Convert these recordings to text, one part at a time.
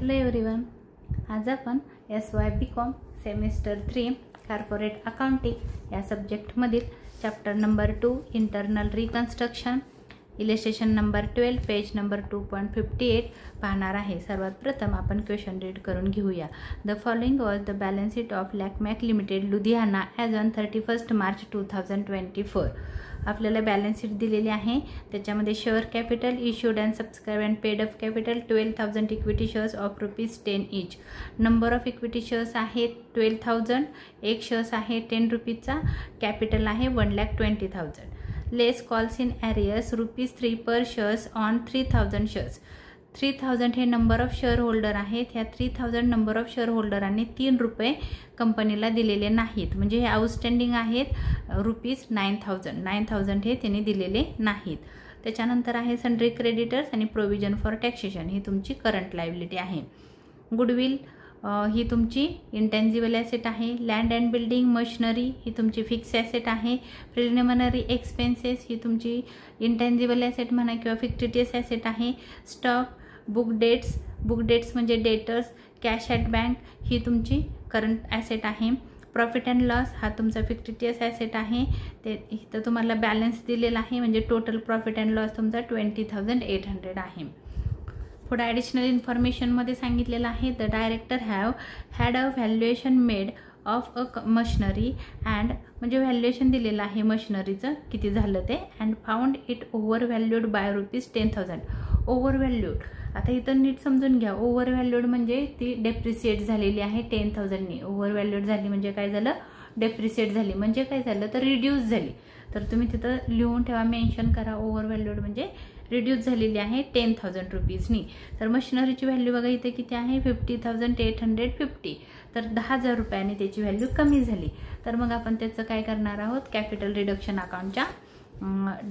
Hello everyone, आज आपण SY.BCom semester 3 corporate accounting या सब्जेक्टमधील chapter number 2 internal reconstruction illustration number 12 page number 2.58 पाहणार आहे। सर्वात प्रथम आपण क्वेश्चन रीड करून घेऊया। The following was the balance sheet of Lakmac limited Ludhiana as on 31 March 2024। आपल्याला बॅलन्स शीट दिलेली आहे, त्याच्यामध्ये share capital issued and subscribe and paid up capital 12,000 equity shares of ₹10 each. Number of equity shares आहेत 12,000, एक shares आहे 10 रुपीजचा, capital आहे 1,20,000। Less calls in arrears ₹3 per shares on 3,000 shares. 3,000 हे number of share holder आहेत। ह्या 3,000 number of share होल्डरांनी ₹3 कंपनीला दिलेले नाहीत, म्हणजे हे आउटस्टँडिंग आहेत ₹9,000 हे त्यांनी दिलेले नाहीत। त्याच्यानंतर आहे सन्ड्री क्रेडिटर्स आणि प्रोव्हिजन फॉर टॅक्सेशन, ही तुमची करंट लायबिलिटी आहे। गुडविल ही तुमची इंटेंजिबल ॲसेट आहे। लँड अँड बिल्डिंग मशिनरी ही तुमची फिक्स ॲसेट आहे। प्रिलिमिनरी एक्सपेन्सेस ही तुमची इंटेंजिबल ॲसेट म्हणा किंवा फिक्टिटियस ॲसेट आहे। स्टॉक, बुक डेट्स म्हणजे डेटर्स, कॅश ॲट बँक ही तुमची करंट ॲसेट आहे। प्रॉफिट अँड लॉस हा तुमचा फिक्टिटियस ॲसेट आहे। ते इथं तुम्हाला बॅलन्स दिलेला आहे, म्हणजे टोटल प्रॉफिट अँड लॉस तुमचा 20,800 आहे। पुढे ॲडिशनल इन्फॉर्मेशनमध्ये सांगितलेलं आहे the director had a valuation made of a machinery and, म्हणजे व्हॅल्युएशन दिलेलं आहे मशिनरीचं किती झालं ते, and found it overvalued by ₹10,000। Overvalued, आता इथं नीट समजून घ्या। ओव्हर व्हॅल्यूड म्हणजे ती डेप्रिसिएट झालेली आहे 10,000नी। ओव्हर व्हॅल्यूड झाली म्हणजे काय झालं, डेप्रिसिएट झाली म्हणजे काय झालं तर रिड्यूस झाली। तर तुम्ही तिथं लिहून ठेवा, मेन्शन करा, ओव्हर व्हॅल्यूड म्हणजे रिड्यूस झालेली आहे 10,000 रुपीजनी। तर मशिनरीची व्हॅल्यू बघा इथे किती आहे 50,850, तर 10,000 रुपयांनी त्याची व्हॅल्यू कमी झाली। तर मग आपण त्याचं काय करणार आहोत, कॅपिटल रिडक्शन अकाउंटच्या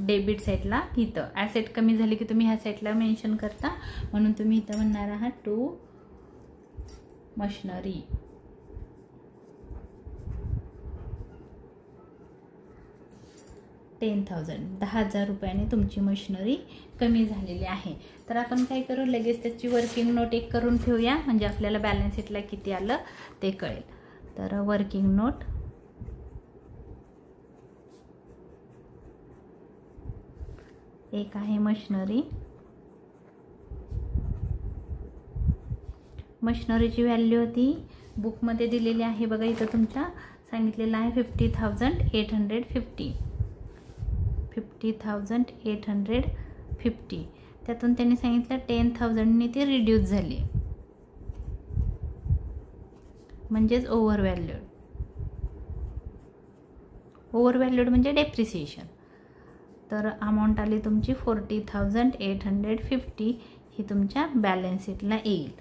डेबिट साईडला इथं ॲसेट कमी झाली की तुम्ही ह्या साईडला मेन्शन करता, म्हणून तुम्ही इथं म्हणणार आहात टू मशिनरी। ₹10,000 रुपयांनी तुमची मशिनरी कमी झालेली आहे। तर आपण काय करू, लगेच त्याची वर्किंग नोट एक करून ठेवूया, म्हणजे आपल्याला बॅलन्स शीटला किती आलं ते कळेल। तर वर्किंग नोट एक आहे मशिनरीची व्हॅल्यू होती बुकमध्ये दिलेली आहे, बघा इथं तुमच्या सांगितलेलं आहे 50,850। 50,850 त्यातून त्यांनी सांगितलं 10,000नी ती रिड्यूस झाली, म्हणजेच ओव्हर व्हॅल्यूड म्हणजे डेप्रिसिएशन। तर अमाऊंट आली तुमची 40,850, ही तुमच्या बॅलन्स शीटला येईल।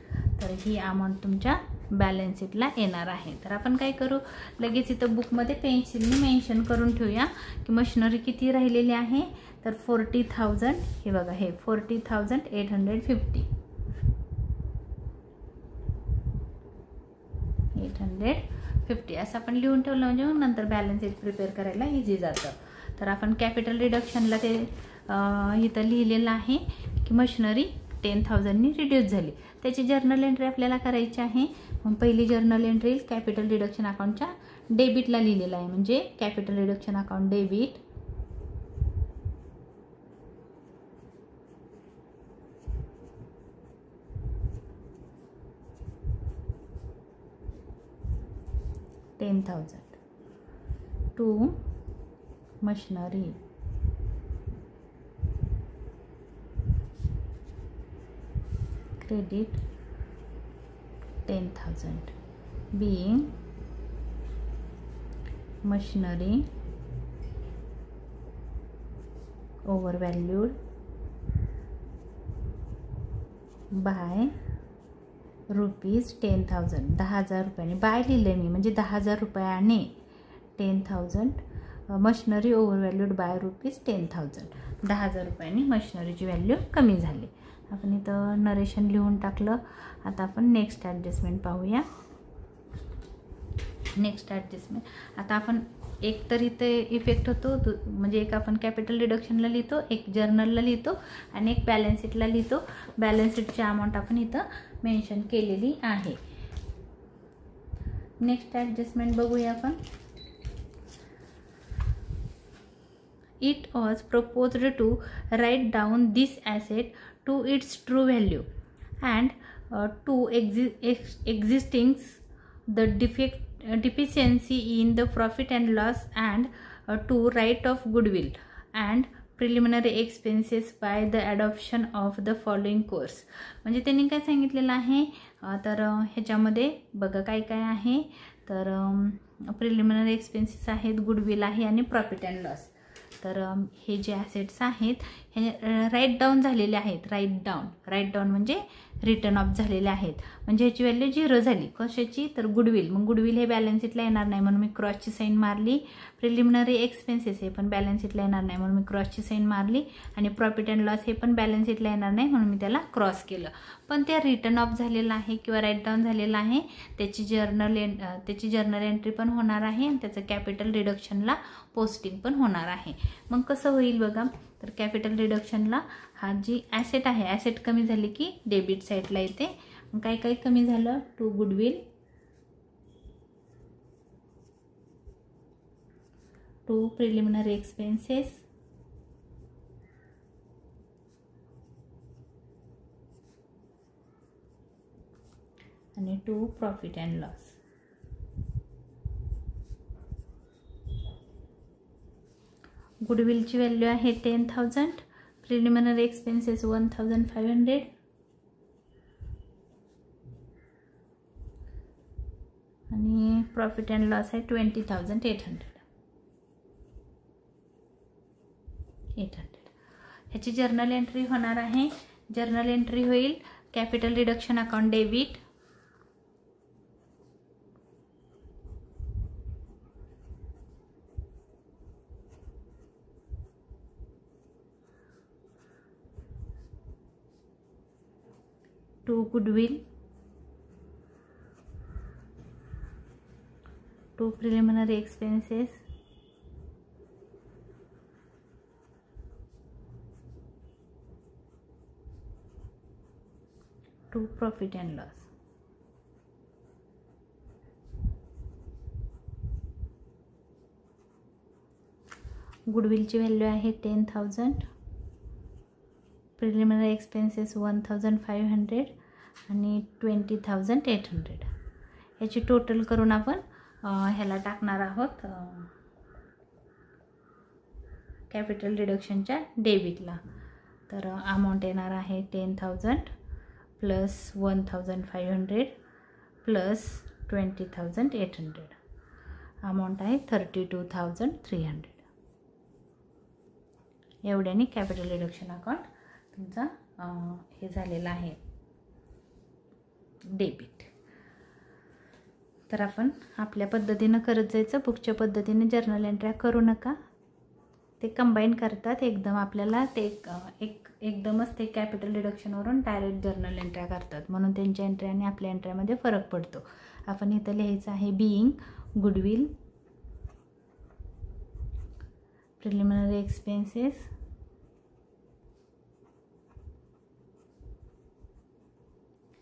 तर ही अमाऊंट तुमच्या बॅलन्स शीटला येणार आहे। तर आपण काय करू, लगेच इथं बुकमध्ये पेन्सिलने मेन्शन करून ठेवूया की मशिनरी किती राहिलेली आहे, तर 40,000, हे बघा हे 40,850 असं आपण लिहून ठेवलं, म्हणजे मग नंतर बॅलन्स शीट प्रिपेअर करायला इझी जातं। तर आपण कॅपिटल रिडक्शनला ते इथं लिहिलेलं आहे की मशिनरी 10,000नी रिड्यूस झाली। त्याची जर्नल एंट्री आपल्याला करायची आहे। मग पहिली जर्नल एंट्री कॅपिटल रिडक्शन अकाउंटच्या डेबिटला लिहिलेलं आहे, म्हणजे capital reduction account debit $10,000 to machinery credit 10,000 being machinery overvalued by ₹10,000। 10,000 रुपयाने बाय लिहिले मी, म्हणजे 10,000 रुपयाने 10,000 मशिनरी ओव्हरव्हॅल्यूड बाय ₹10,000। 10,000 रुपयांनी मशिनरीची व्हॅल्यू कमी झाली। आपण इथं नरेशन लिहून टाकलं। आता आपण नेक्स्ट ॲडजस्टमेंट पाहूया। नेक्स्ट ॲडजस्टमेंट, आता आपण एक तर इथे इफेक्ट होतो, म्हणजे एक आपण कॅपिटल रिडक्शनला लिहितो, एक जर्नलला लिहितो आणि एक बॅलन्स शीटला लिहितो. बॅलन्स शीटची अमाऊंट आपण इथं मेन्शन केलेली आहे. नेक्स्ट ॲडजस्टमेंट बघूया आपण. It was proposed to write down this asset to its true value and to existing the deficiency in the profit and loss and to write off goodwill and preliminary expenses by the adoption of the following course. म्हणजे त्यांनी काय सांगितलेलं आहे, तर ह्याच्यामध्ये बघा काय काय आहे. तर प्रिलिमिनरी एक्सपेन्सेस आहेत, गुडविल आहे आणि प्रॉफिट अँड लॉस. तर हे जे ॲसेट्स आहेत हे राईट डाऊन झालेले आहेत. राईट डाऊन म्हणजे रिटर्न ऑफ झालेले आहेत, म्हणजे ह्याची व्हॅल्यू 0 झाली. कशाची, तर गुडविल. मग गुडविल हे बॅलन्स शीटला येणार नाही म्हणून मी क्रॉसची साईन मारली. प्रिलिमिनरी एक्सपेन्सेस हे पण बॅलन्स शीटला येणार नाही म्हणून मी क्रॉसची साईन मारली. आणि प्रॉफिट अँड लॉस हे पण बॅलन्स शीटला येणार नाही म्हणून मी त्याला क्रॉस केलं. पण ते रिटर्न ऑफ झालेलं आहे किंवा राईट डाऊन झालेलं आहे, त्याची जर्नल एंट्री पण होणार आहे आणि त्याचं कॅपिटल रिडक्शनला पोस्टिंग पण होणार आहे. मग कसं होईल बघा, तर कॅपिटल रिडक्शनला हा जी ॲसेट आहे, ॲसेट कमी झाली की डेबिट साईडला येते. मग काय काय कमी झालं, to goodwill, to preliminary expenses, आणि टू प्रॉफिट अँड लॉस. गुडविलची व्हॅल्यू आहे 10,000, प्रिलिमिनरी एक्सपेन्सेस 1,500 आणि प्रॉफिट अँड लॉस आहे 20,800. ह्याची जर्नल एंट्री होणार आहे. जर्नल एंट्री होईल capital reduction account debit, to goodwill, to preliminary expenses, to profit and loss. गुडविलची व्हॅल्यू आहे 10,000, प्रिलिमिनरी एक्सपेन्सेस 1,500 आणि 20,800. याची टोटल करून आपण ह्याला टाकणार आहोत कॅपिटल रिडक्शनच्या डेबिटला. तर अमाऊंट येणार आहे 10,000 प्लस 1,500 प्लस 20,800. अमाऊंट आहे 32,300. एवढ्याने कॅपिटल रिडक्शन अकाउंट तुमचा हे झालेला आहे डेबिट. तर आपण आपल्या पद्धतीनं करत जायचं, बुकच्या पद्धतीने जर्नल एंट्र्या करू नका. ते कंबाईन करतात एकदम, आपल्याला ते एकदमच ते कॅपिटल रिडक्शनवरून डायरेक्ट जर्नल एंट्र्या करतात, म्हणून त्यांच्या एंट्री आणि आपल्या एंट्र्यामध्ये फरक पडतो. आपण इथं लिहायचं आहे being goodwill, preliminary expenses,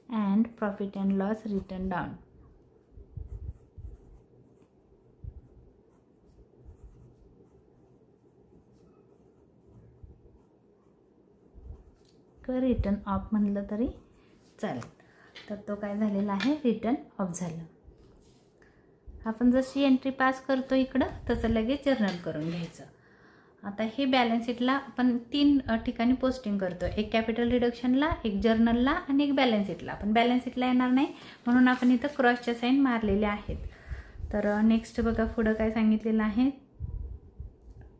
and profit and loss written down. Return of म्हणलं तरी चालेल. तर तो काय झालेला आहे, रिटर्न ऑफ झालं. आपण जशी एंट्री पास करतो इकडं तसं लगेच जर्नल करून घ्यायचं. आता हे बॅलन्स शीटला आपण 3 ठिकाणी पोस्टिंग करतो, एक कॅपिटल रिडक्शनला, एक जर्नलला आणि एक बॅलन्स शीटला. पण बॅलन्स शीटला येणार नाही म्हणून आपण इथं क्रॉसच्या साईन मारलेल्या आहेत. तर नेक्स्ट बघा पुढं काय सांगितलेलं आहे,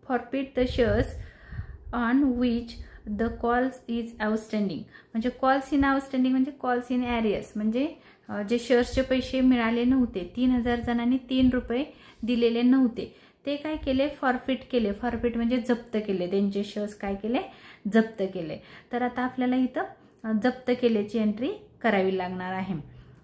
forfeit the shares on which the calls is outstanding. म्हणजे कॉल्स इन आउटस्टँडिंग म्हणजे कॉल्स इन ॲरियस, म्हणजे जे शेअर्सचे पैसे मिळाले नव्हते, 3,000 जणांनी 3 रुपये दिलेले नव्हते, ते काय केले, फॉरफिट केले. फॉरफिट म्हणजे जप्त केले, त्यांचे शेअर्स काय केले, जप्त केले. तर आता आपल्याला इथं जप्त केल्याची एंट्री करावी लागणार आहे.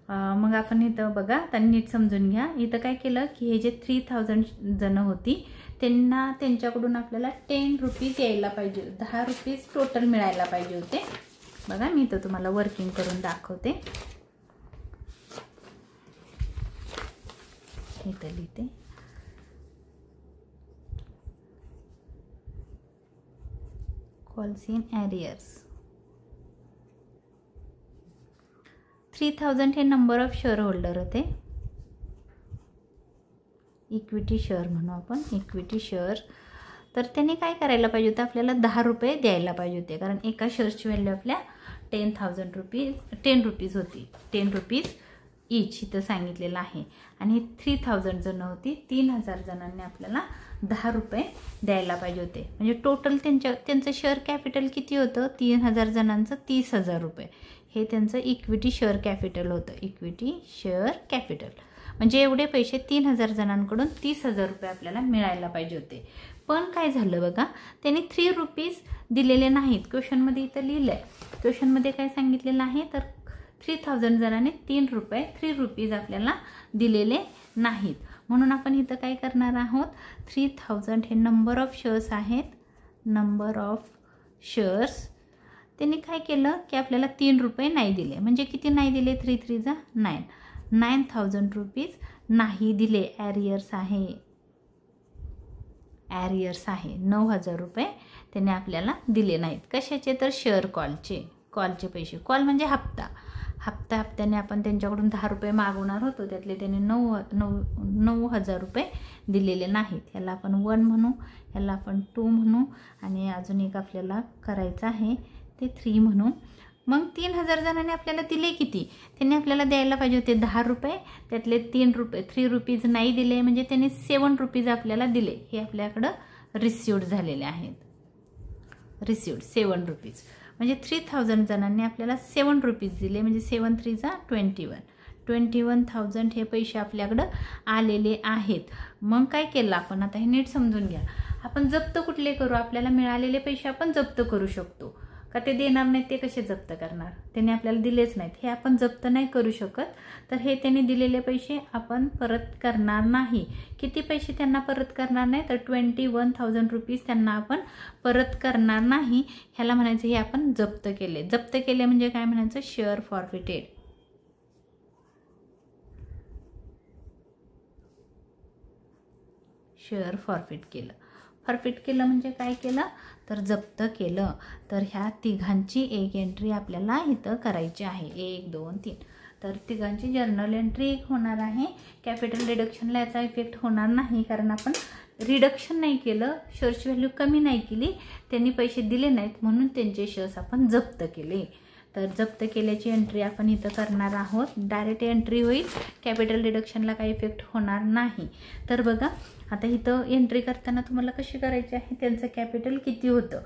मग आपण इथं बघा, आता नीट समजून घ्या. इथं काय केलं की हे जे 3000 जण होती त्यांच्याकडून आपल्याला 10 रुपीज यायला पाहिजे, 10 रुपीज टोटल मिळायला पाहिजे होते. बघा मी इथं तुम्हाला वर्किंग करून दाखवते. इथं लिहिते. Calls in ॲरियर्स. 3000 हे नंबर ऑफ शेअर होल्डर होते. इक्विटी शेअर म्हणू आपण, इक्विटी शेअर. तर त्यांनी काय करायला पाहिजे होतं, आपल्याला 10 रुपये द्यायला पाहिजे होते, कारण एका शेअरची व्हॅल्यू आपल्या 10 रुपीज होती. 10 रुपीज ईच इथं सांगितलेलं आहे. आणि 3000 जण होती, 3000 जणांनी आपल्याला 10 रुपये द्यायला पाहिजे होते. म्हणजे टोटल त्यांचं शेअर कॅपिटल किती होतं, 3000 जणांचं 30,000 रुपये हे त्यांचं इक्विटी शेअर कॅपिटल होतं. इक्विटी शेअर कॅपिटल म्हणजे एवढे पैसे 3000 जणांकडून 30,000 रुपये आपल्याला मिळायला पाहिजे होते. पण काय झालं बघा, त्यांनी 3 रुपीज दिलेले नाहीत. क्वेश्चनमध्ये इथं लिहिलं आहे, क्वेश्चनमध्ये काय सांगितलेलं आहे, तर 3000 जणांनी 3 रुपीज आपल्याला दिलेले नाहीत. म्हणून आपण इथं काय करणार आहोत, 3000 हे नंबर ऑफ शेअर्स आहेत. नंबर ऑफ शेअर्स त्यांनी काय केलं की आपल्याला 3 रुपये नाही दिले. म्हणजे किती नाही दिले, 3 3 जा 9, 9000 रुपीज नाही दिले. ॲरियर्स आहे, ॲरियर्स आहे 9000 रुपये त्यांनी आपल्याला दिले नाहीत. कशाचे, तर शेअर कॉलचे पैसे. कॉल म्हणजे हप्त्याने आपण त्यांच्याकडून 10 रुपये मागवणार होतो, त्यातले त्यांनी 9,000 रुपये दिलेले नाहीत. ह्याला आपण 1 म्हणू, ह्याला आपण 2 म्हणू, आणि अजून एक आपल्याला करायचं आहे ते 3 म्हणू. मग 3000 जणांनी आपल्याला दिले किती, त्यांनी आपल्याला द्यायला पाहिजे होते 10 रुपये, त्यातले 3 रुपीज नाही दिले, म्हणजे त्यांनी 7 रुपीज आपल्याला दिले. हे आपल्याकडं रिसिव्ड झालेले आहेत. रिसिव्ड 7 रुपीज म्हणजे 3000 जणांनी आपल्याला 7 रुपीज दिले. म्हणजे 7 3 जा 21,000 हे पैसे आपल्याकडं आलेले आहेत. मग काय केलं आपण, आता हे नीट समजून घ्या. आपण जप्त कुठले करू, आपल्याला मिळालेले पैसे आपण जप्त करू शकतो का, ते देणार नाहीत ते कसे जप्त करणार, त्यांनी आपल्याला दिलेच नाहीत, हे आपण जप्त नाही करू शकत. तर हे त्यांनी दिलेले पैसे आपण परत करणार नाही. किती पैसे त्यांना परत करणार नाही, तर 21,000 रुपीज त्यांना आपण परत करणार नाही. ह्याला म्हणायचं हे आपण जप्त केले. जप्त केले म्हणजे काय म्हणायचं, शेअर फॉरफिटेड. शेअर फॉरफिट केलं. फॉरफिट केलं म्हणजे काय केलं, तर जप्त केलं. तर ह्या तिघांची एक एंट्री आपल्याला इथं करायची आहे, 1 2 3. तर तिघांची जर्नल एंट्री एक होणार आहे. कॅपिटल रिडक्शनला याचा इफेक्ट होणार नाही, कारण आपण रिडक्शन नाही केलं, शेअरची व्हॅल्यू कमी नाही केली, त्यांनी पैसे दिले नाहीत म्हणून त्यांचे शेअर्स आपण जप्त केले. तर जप्त केल्याची एंट्री आपण इथं करणार आहोत. डायरेक्ट एंट्री होईल, कॅपिटल रिडक्शनला काही इफेक्ट होणार नाही. तर बघा आता इथं एंट्री करताना तुम्हाला कशी करायची आहे, त्यांचं कॅपिटल किती होतं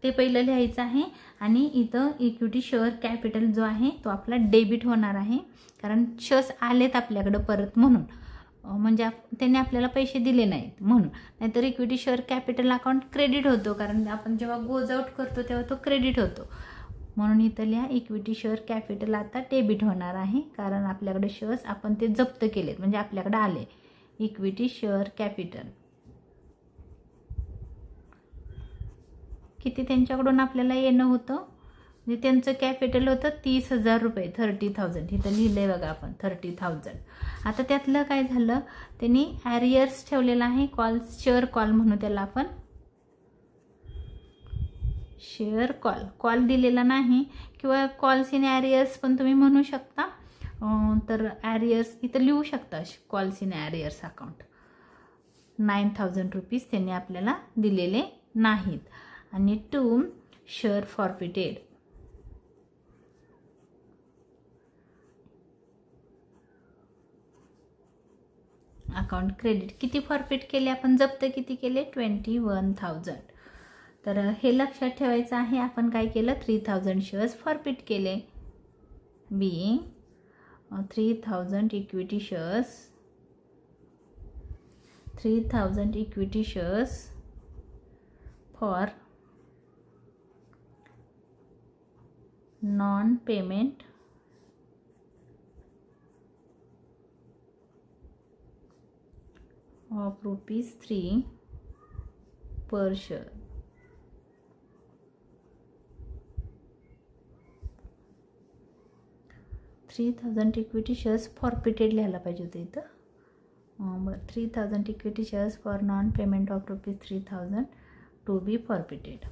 ते पहिलं लिहायचं आहे. आणि इथं इक्विटी शेअर कॅपिटल जो आहे तो आपला डेबिट होणार आहे, कारण शेअर्स आलेत आपल्याकडं परत म्हणून, म्हणजे त्यांनी आपल्याला पैसे दिले नाहीत म्हणून. नाहीतर equity share capital account credit होतो, कारण आपण जेव्हा गोज आउट करतो तेव्हा तो क्रेडिट होतो. म्हणून इथं लिहा इक्विटी शेअर कॅपिटल आता डेबिट होणार आहे, कारण आपल्याकडे शेअर्स आपण ते जप्त केलेत म्हणजे आपल्याकडे आले. इक्विटी शेअर कॅपिटल किती त्यांच्याकडून आपल्याला येणं होतं, म्हणजे त्यांचं कॅपिटल होतं 30,000 रुपये, 30,000 इथं लिहिलंय बघा आपण 30,000. आता त्यातलं काय झालं, त्यांनी ॲरियर्स ठेवलेला आहे. शेअर कॉल म्हणू त्याला आपण, शेअर कॉल दिलेला नाही, किंवा कॉल्स इन ॲरियर्स पण तुम्ही म्हणू शकता. तर ॲरियर्स इथं लिहू शकता, कॉल्स इन ॲरियर्स अकाउंट. 9,000 रुपीज त्यांनी आपल्याला दिलेले नाहीत. आणि 2 शेअर फॉरफिटेड, अकाउंट क्रेडिट. किती फॉरफिट केले आपण, जप्त किती केले, 21,000. तर हे लक्षात ठेवायचं आहे. आपण काय केलं, 3,000 शेअर्स फॉरफिट केले. B 3,000 equity shares, 3,000 equity shares for non payment of ₹3 per share. $3,000 equity shares forfeited लिहायला पाहिजे होतं इथं. बरं, 3,000 equity shares for non payment of ₹3,000 to be forfeited.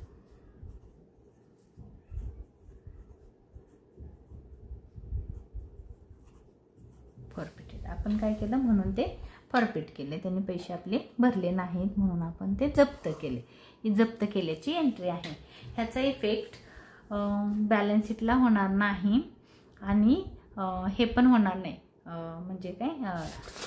Forfeited आपण काय केलं म्हणून ते फॉरफिट केले, त्यांनी पैसे आपले भरले नाहीत म्हणून आपण ते जप्त केले. ही जप्त केल्याची एंट्री आहे. ह्याचा इफेक्ट बॅलन्स शीटला होणार नाही आणि हे पण होणार नाही, म्हणजे काय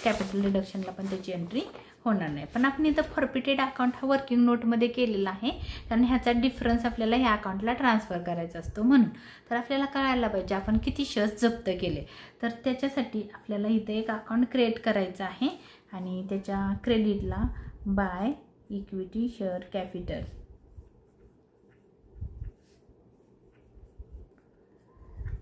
कॅपिटल रिडक्शनला पण त्याची एंट्री होणार नाही. पण आपण इथं फॉरफिटेड अकाउंट हा वर्किंग नोटमध्ये केलेला आहे, कारण ह्याचा डिफरन्स आपल्याला ह्या अकाउंटला ट्रान्सफर करायचा असतो म्हणून. तर आपल्याला कळायला पाहिजे आपण किती शेअर्स जप्त केले. तर त्याच्यासाठी आपल्याला इथं एक अकाउंट क्रिएट करायचं आहे आणि त्याच्या क्रेडिटला by equity share capital.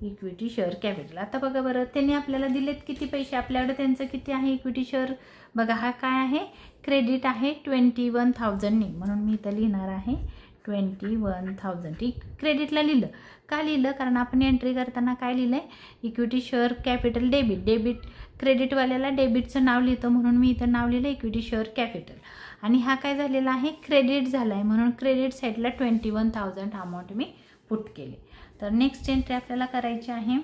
Equity share capital. आता बघा बरं, त्यांनी आपल्याला दिलेत किती पैसे, आपल्याकडे त्यांचं किती आहे इक्विटी शेअर. बघा हा काय आहे, क्रेडिट आहे 21,000 म्हणून मी इथं लिहिणार आहे 21,000. क्रेडिटला लिहिलं का लिहिलं, कारण आपण एंट्री करताना काय लिहिलं आहे, इक्विटी शेअर कॅपिटल डेबिट. क्रेडिटवाल्याला डेबिटचं नाव लिहितं म्हणून मी इथं नाव लिहिलं इक्विटी शेअर कॅपिटल. आणि हा काय झालेला आहे, क्रेडिट झाला आहे म्हणून क्रेडिट साईडला 21,000 अमाऊंट मी पुट केले. तर नेक्स्ट एंट्री आपल्याला करायची आहे.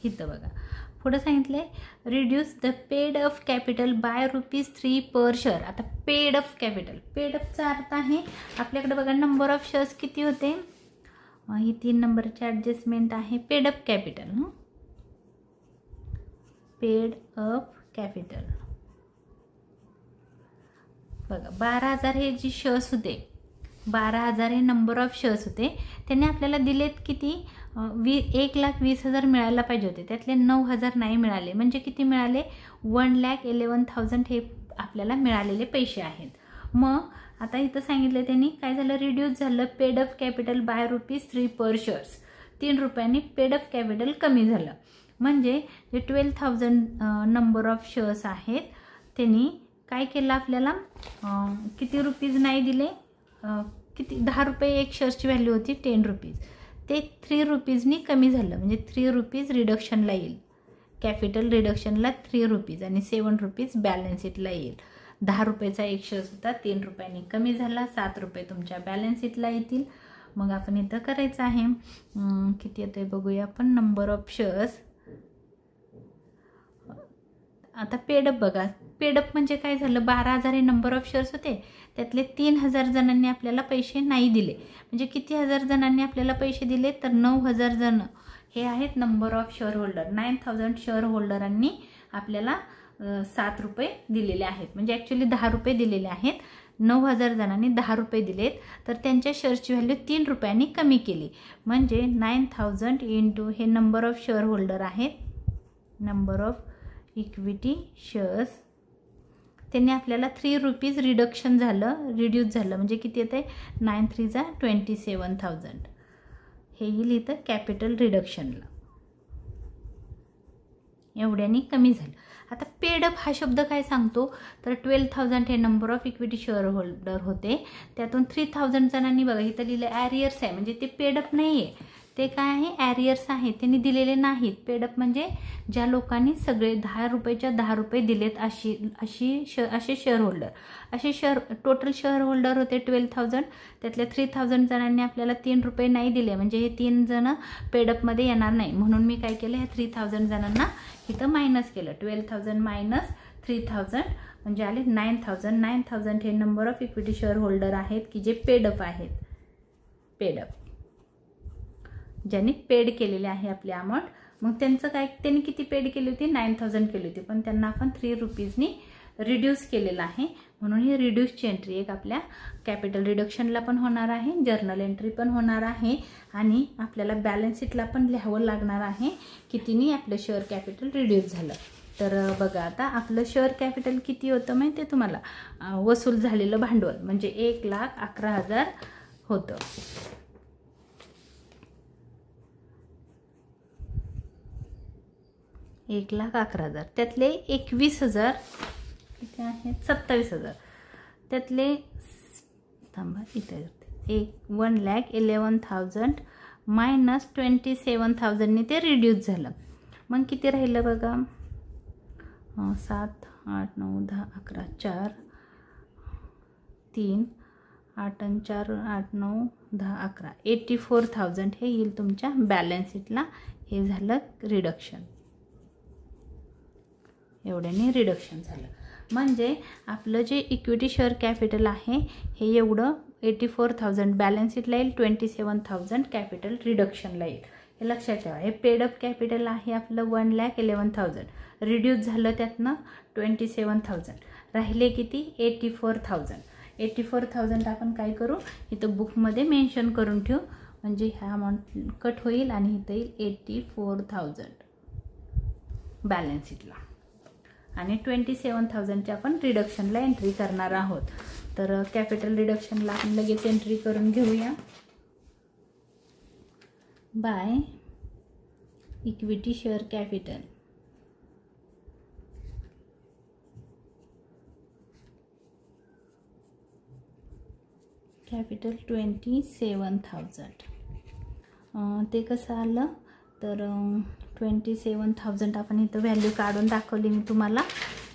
इथं बघा पुढे सांगितले reduce the paid up capital by ₹3 per share. आता पेड अप कॅपिटल, पेड अपचा अर्थ आहे आपल्याकडे बघा नंबर ऑफ शेअर्स किती होते, ही 3 नंबरची ॲडजस्टमेंट आहे. Paid up capital, paid up capital बघा 12,000 हे जे शेअर्स होते, 12,000 हे नंबर ऑफ शेअर्स होते. त्यांनी आपल्याला दिलेत किती, 1,20,000 मिळायला पाहिजे होते, त्यातले 9,000 नाही मिळाले. म्हणजे किती मिळाले, 1,11,000 हे आपल्याला मिळालेले पैसे आहेत. मग आता इथं सांगितलं त्यांनी काय झालं, रिड्यूस झालं paid up capital by ₹3 per shares. ₹3 paid up capital कमी झालं. म्हणजे जे 12,000 नंबर ऑफ शेअर्स आहेत त्यांनी काय केलं, आपल्याला किती रुपीज नाही दिले, किती ₹10 एक शेअर्सची व्हॅल्यू होती ₹10, ते ₹3 कमी झालं. म्हणजे ₹3 रिडक्शनला येईल, कॅपिटल रिडक्शनला ₹3 आणि ₹7 बॅलन्स शीटला येईल. ₹10चा एक शेअर्स होता, ₹3 कमी झाला, ₹7 तुमच्या बॅलन्स शीटला येतील. मग आपण इथं करायचं आहे, किती येतोय बघूया आपण, नंबर ऑफ शेअर्स. आता पेडअप बघा, पेडअप म्हणजे काय झालं, 12,000 हे नंबर ऑफ शेअर्स होते, त्यातले 3,000 जणांनी आपल्याला पैसे नाही दिले. म्हणजे किती हजार जणांनी आपल्याला पैसे दिले, तर 9,000 जण हे आहेत number of share holder. 9,000 share होल्डरांनी आपल्याला ₹7 दिलेले आहेत. म्हणजे ॲक्च्युली ₹10 दिलेले आहेत. 9,000 जणांनी ₹10 दिलेत, तर त्यांच्या शेअर्सची व्हॅल्यू ₹3 कमी केली. म्हणजे 9,000 इंटू हे नंबर ऑफ शेअर होल्डर आहेत, नंबर ऑफ इक्विटी शेअर्स, त्यांनी आपल्याला ₹3 रिडक्शन झालं, रिड्यूस झालं. म्हणजे किती येते, 9×3 = 27,000 हे येईल इथं कॅपिटल रिडक्शनला, एवढ्यानी कमी झालं. आता पेडअप हा शब्द काय सांगतो, तर 12,000 हे number of equity share holder होते, त्यातून 3,000 जणांनी बघा इथं लिहिलं ॲरियर्स आहे. म्हणजे ते पेडअप नाही आहे, ते काय आहे, ॲरियर्स आहेत, त्यांनी दिलेले नाहीत. पेडअप म्हणजे ज्या लोकांनी सगळे ₹10च्या ₹10 दिलेत असे शेअर होल्डर, असे टोटल शेअर होल्डर होते 12,000, त्यातल्या 3,000 जणांनी आपल्याला ₹3 नाही दिले. म्हणजे हे 3 जण पेडअपमध्ये येणार नाही. म्हणून मी काय केलं, ह्या 3,000 जणांना इथं मायनस केलं. 12,000 मायनस 3,000 म्हणजे आले 9,000. 9,000 हे number of equity share holder आहेत की जे पेडअप आहेत, पेडअप ज्यांनी पेड केलेले आहे आपली अमाऊंट. मग त्यांचं काय, त्यांनी किती पेड केली होती, 9,000 केली होती, पण त्यांना आपण ₹3 रिड्यूस केलेलं आहे. म्हणून ही रिड्यूसची एंट्री एक आपल्या कॅपिटल रिडक्शनला पण होणार आहे, जर्नल एंट्री पण होणार आहे आणि आपल्याला बॅलन्स शीटला पण लिहावं लागणार आहे कितीनी आपलं शेअर कॅपिटल रिड्यूस झालं. तर बघा आता आपलं शेअर कॅपिटल किती होतं माहिती आहे तुम्हाला, वसूल झालेलं भांडवल म्हणजे 1,11,000 होतं. 1,11,000 त्यातले 21,000 किती आहेत 27,000 त्यातले थांबा इथे 1,11,000 मायनस 27,000 ते रिड्यूस झालं. मग किती राहिलं बघा 7 8 9 10 11 4 3 8 आणि 4 8 9 10 11 84,000 हे येईल तुमच्या बॅलन्स शीटला. हे झालं रिडक्शन, एवढ्याने रिडक्शन झालं. म्हणजे आपलं जे इक्विटी शेअर कॅपिटल आहे हे एवढं 84,000 बॅलन्स शीटला येईल, 27,000 कॅपिटल रिडक्शनला येईल. हे लक्षात ठेवा. हे पेड अप कॅपिटल आहे आपलं 1,11,000 रिड्यूस झालं त्यातनं 27,000 राहिले किती 84,000. 84,000 आपण काय करू इथं बुकमध्ये मेन्शन करून ठेवू म्हणजे हा अमाऊंट कट होईल आणि इथं येईल 84,000 बॅलन्स शीटला आणि 27,000च्या आपण रिडक्शनला एंट्री करणार आहोत. तर कॅपिटल रिडक्शनला आपण लगेच एंट्री करून घेऊया. Bye equity share capital capital 27,000 ते कसं आलं तर 27,000 आपण इथं व्हॅल्यू काढून दाखवली मी तुम्हाला.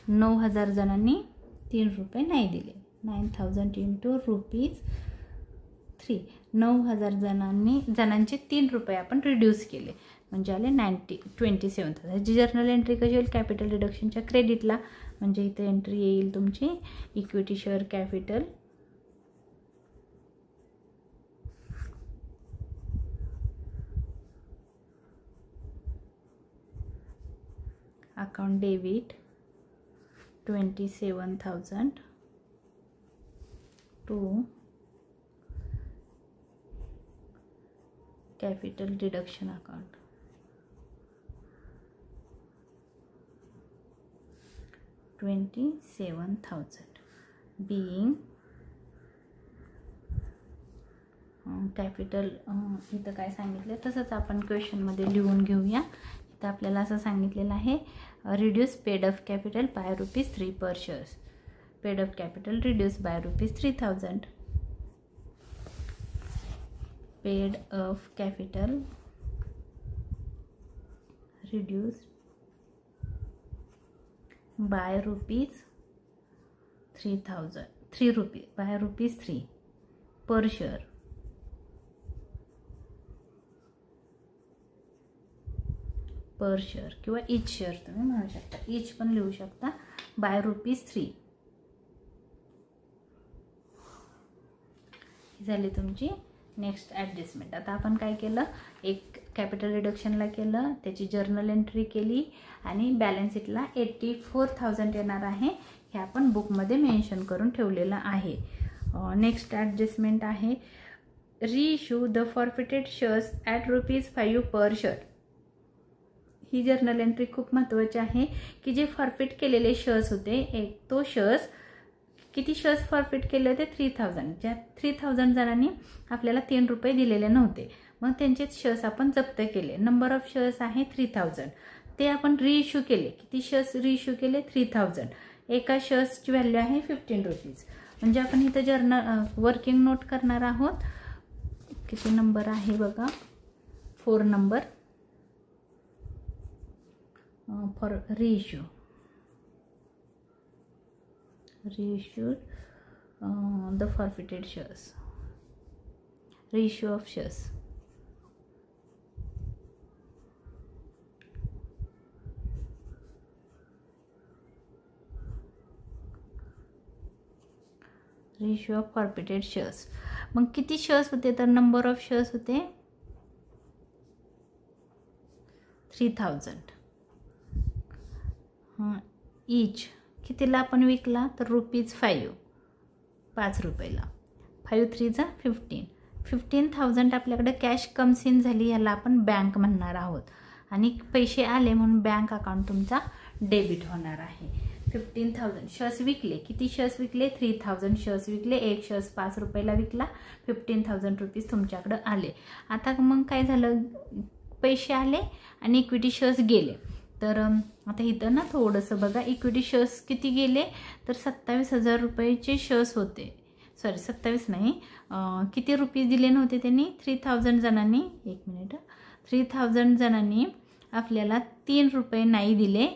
9,000 जणांनी 3 रुपये नाही दिले. 9,000 इंटू ₹3 9,000 जणांचे 3 रुपये आपण रिड्यूस केले म्हणजे आले 27,000. जी जर्नल एंट्री कशी होईल कॅपिटल रिडक्शनच्या क्रेडिटला म्हणजे इथे एंट्री येईल तुमची equity share capital account debit 27,000 to capital deduction account 27,000 being capital इथं काय सांगितलं तसंच आपण क्वेश्चनमध्ये लिहून घेऊया. इथं आपल्याला असं सांगितलेलं आहे reduce paid up capital by ₹3 per shares. Paid up capital reduce by ₹3,000. Paid up capital reduce by ₹3,000 by ₹3 per share. Per share किंवा इच शेअर तुम्ही म्हणू शकता, इच पण लिहू शकता बाय ₹3. झाली तुमची नेक्स्ट ॲडजस्टमेंट. आता आपण काय केलं एक कॅपिटल रिडक्शनला केलं त्याची जर्नल एंट्री केली आणि बॅलन्स शीटला 84,000 येणार आहे हे आपण बुकमध्ये मेन्शन करून ठेवलेलं आहे. नेक्स्ट ॲडजस्टमेंट आहे reissue the forfeited shares at ₹5 per share. ही जर्नल एंट्री खूप महत्त्वाची आहे की जे फॉरफिट केलेले शेअर्स होते एक तो शेअर्स किती शेअर्स फॉरफिट केले होते 3,000. ज्या 3,000 जणांनी आपल्याला 3 रुपये दिलेले नव्हते मग त्यांचे शेअर्स आपण जप्त केले. नंबर ऑफ शेअर्स आहे 3,000 ते आपण रिइश्यू केले. किती शेअर्स रिइश्यू केले 3,000. एका शेअर्सची व्हॅल्यू आहे ₹15 म्हणजे आपण इथं जर्नल वर्किंग नोट करणार आहोत. किती नंबर आहे बघा 4 number for reissue the forfeited shares, reissue of shares. reissue of forfeited shares. मग किती शेअर्स होते तर नंबर ऑफ शेअर्स होते 3,000. इच कितीला आपण विकला तर ₹5 5 रुपयाला. 5 3 15. 15,000 आपल्याकडे कॅश कम्स इन झाली याला आपण बँक म्हणणार आहोत आणि पैसे आले म्हणून बँक अकाउंट तुमचा डेबिट होणार आहे. 15,000 शेअर्स विकले. किती शेअर्स विकले 3,000 शेअर्स विकले. एक शेअर्स 5 रुपयाला विकला. 15,000 रुपीज तुमच्याकडे आले. आता मग काय झालं पैसे आले आणि इक्विटी शेअर्स गेले तर आता इथं ना थोडंसं बघा, इक्विटी शेअर्स किती गेले तर 27,000 रुपयाचे शेअर्स होते. सॉरी 27 नाही, किती रुपीज दिले नव्हते त्यांनी, 3000 जणांनी, 1 मिनिट, 3000 जणांनी आपल्याला 3 रुपये नाही दिले.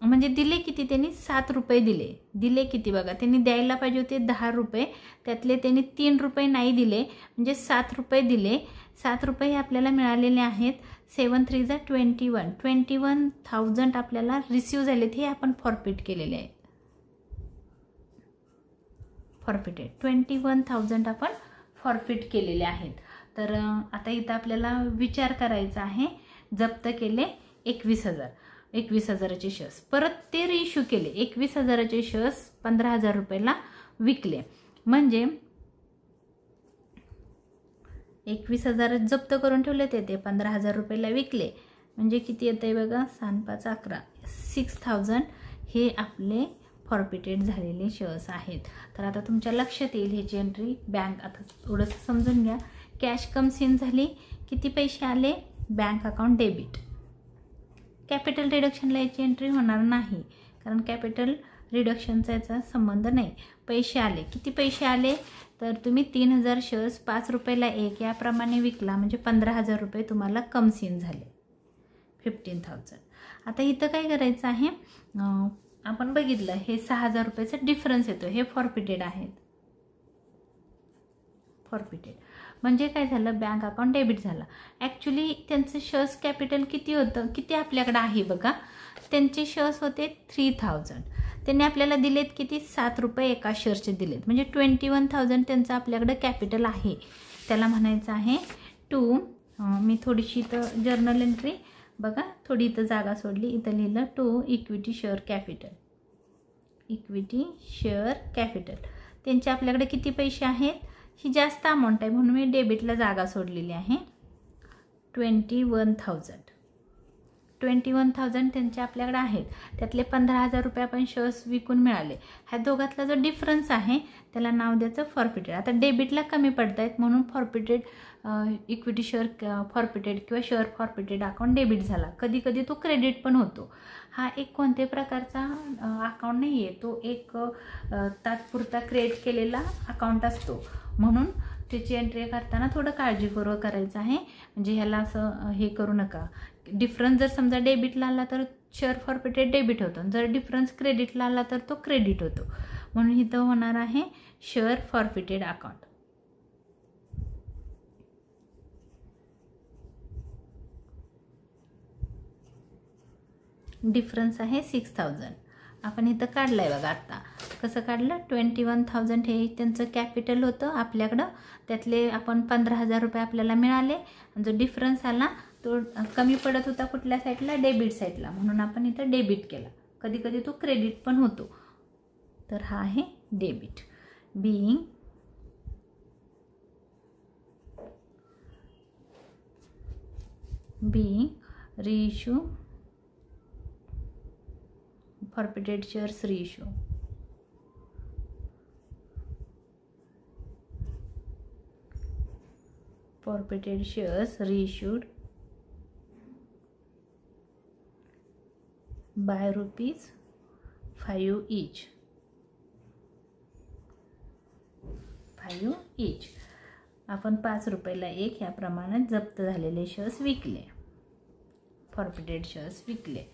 म्हणजे दिले किती त्यांनी, 7 रुपये दिले. दिले किती बघा, त्यांनी द्यायला पाहिजे होते 10 रुपये, त्यातले त्यांनी 3 रुपये नाही दिले, म्हणजे 7 रुपये दिले. 7 रुपये हे आपल्याला मिळालेले आहेत. 7 3 जा 21,000 आपल्याला रिसीव झालेत. हे आपण फॉरफिट केलेले आहेत. फॉरफिटेड 21,000 आपण फॉरफिट केलेले आहेत. तर आता इथं आपल्याला विचार करायचा आहे. जप्त केले 21,000चे शेअर्स, परत ते रिइश्यू केले. 21,000चे शेअर्स 15,000 रुपयाला विकले. म्हणजे 21,000 जप्त करून ठेवले ते 15,000 रुपयाला विकले. म्हणजे किती येत आहे बघा, 7 5 11, 6,000 हे आपले फॉरफिटेड झालेले शेअर्स आहेत. तर आता तुमच्या लक्षात येईल ह्याची एंट्री. बँक आता थोडंसं समजून घ्या. कॅश कम सीन झाली, किती पैसे आले, बँक अकाउंट डेबिट. कॅपिटल रिडक्शनला याची एंट्री होणार नाही, कारण कॅपिटल रिडक्शनचा याचा संबंध नाही. पैसे आले, किती पैसे आले तर तुम्ही 3,000 शेअर्स 5 रुपयाला एक याप्रमाणे विकला, म्हणजे 15,000 रुपये तुम्हाला कम सीन झाले, 15,000. आता इथं काय करायचं आहे, आपण बघितलं हे 6,000 रुपयाचा डिफरन्स येतो, हे फॉरफिटेड आहेत. फॉरफिटेड म्हणजे काय झालं, बँक अकाउंट डेबिट झाला. ॲक्च्युली त्यांचं शेअर्स कॅपिटल किती होतं, किती आपल्याकडे आहे बघा, त्यांचे शेअर्स होते 3,000. त्यांनी आपल्याला दिलेत किती, 7 रुपये एका शेअरचे दिलेत, म्हणजे 21,000 त्यांचं आपल्याकडे कॅपिटल आहे. त्याला म्हणायचं आहे टू, मी थोडीशी इथं जर्नल एंट्री बघा, थोडी इथं जागा सोडली, इथं लिहिलं to equity share capital. Equity share capital त्यांचे आपल्याकडे किती पैसे आहेत, ही जास्त अमाऊंट आहे म्हणून मी डेबिटला जागा सोडलेली आहे. 21,000 त्यांचे आपल्याकडे आहेत. त्यातले 15,000 रुपये आपण शेअर्स विकून मिळाले. ह्या दोघातला जो डिफरन्स आहे त्याला नाव द्यायचं फॉरफिटेड. आता डेबिटला कमी पडत आहेत म्हणून फॉरफिटेड इक्विटी शेअर फॉरफिटेड किंवा शेअर फॉरफिटेड अकाउंट डेबिट झाला. कधी कधी तो क्रेडिट पण होतो. हा एक कोणत्याही प्रकारचा अकाउंट नाही आहे, तो एक तात्पुरता क्रिएट केलेला अकाउंट असतो. म्हणून त्याची एंट्री करताना थोडं काळजीपूर्वक करायचं आहे. म्हणजे ह्याला असं हे करू नका. डिफरन्स जर समजा डेबिटला आला तर शेअर फॉरफिटेड डेबिट होतो, जर डिफरन्स क्रेडिटला आला तर तो क्रेडिट होतो. म्हणून इथं होणार आहे शेअर फॉरफिटेड अकाउंट. डिफरन्स आहे 6,000. आपण इथं काढलं आहे बघा. आत्ता कसं काढलं, 21,000 हे त्यांचं कॅपिटल होतं आपल्याकडं, त्यातले आपण 15,000 रुपये आपल्याला मिळाले. आणि जो डिफरन्स आला तो कमी पडत होता कुठल्या साईडला, डेबिट साईडला, म्हणून आपण इथं डेबिट केला. कधी कधी तो क्रेडिट पण होतो. तर हा आहे debit. Being reissue forfeited shares reissue. Forfeited shares reissued by ₹5 each. 5 each. आपण 5 रुपयाला एक या प्रमाणात जप्त झालेले शेअर्स विकले, फॉरफिटेड शेअर्स विकले.